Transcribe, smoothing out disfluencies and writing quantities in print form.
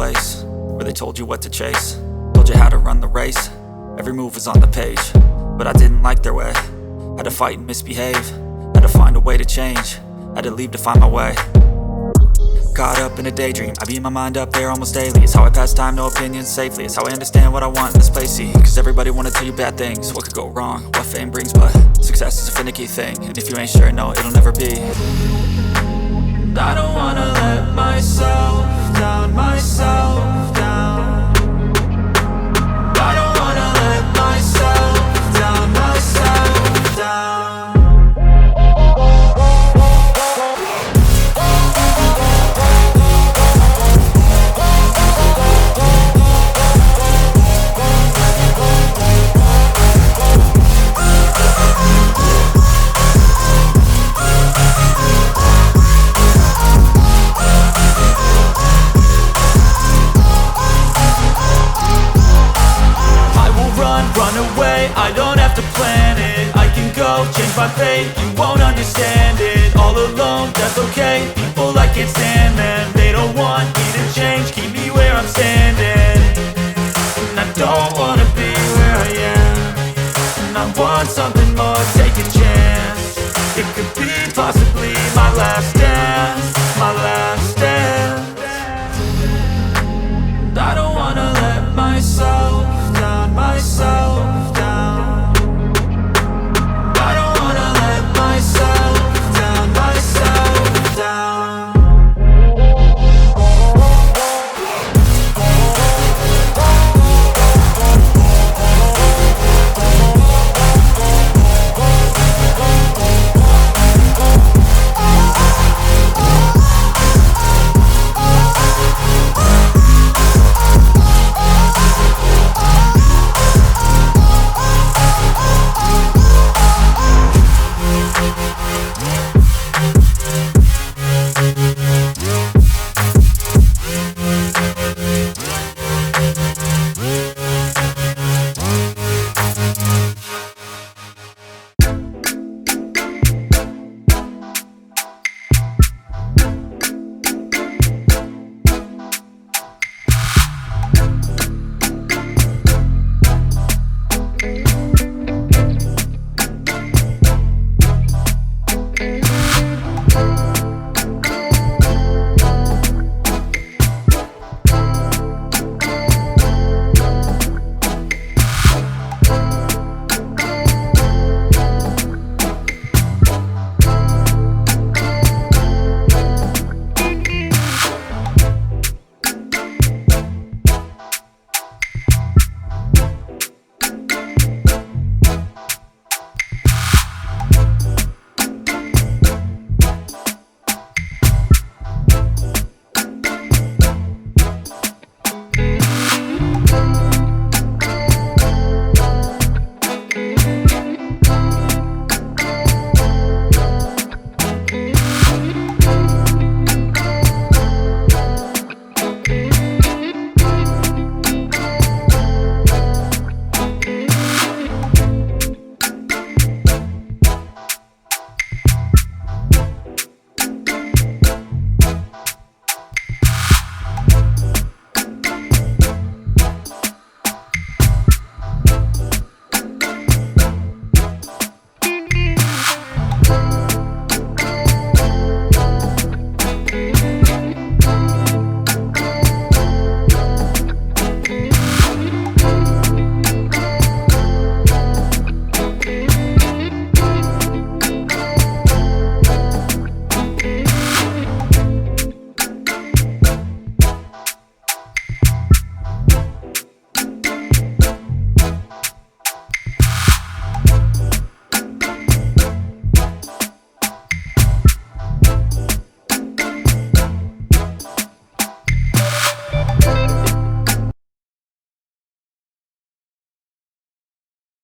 place where they told you what to chase, told you how to run the race. Every move was on the page, but I didn't like their way. Had to fight and misbehave, had to find a way to change, had to leave to find my way. Caught up in a daydream, I beat my mind up there almost daily. It's how I pass time, no opinions safely. It's how I understand what I want in this place, see. Cause everybody wanna tell you bad things, what could go wrong, what fame brings. But success is a finicky thing, and if you ain't sure, no, it'll never be. I don't wanna let myself down, myself down. I don't wanna let myself down, myself down. Run away, I don't have to plan it. I can go, change my fate, you won't understand it. All alone, that's okay, people I can't stand them. They don't want me to change, keep me where I'm standing. And I don't wanna be where I am, and I want something more, take a chance. It could be possibly my last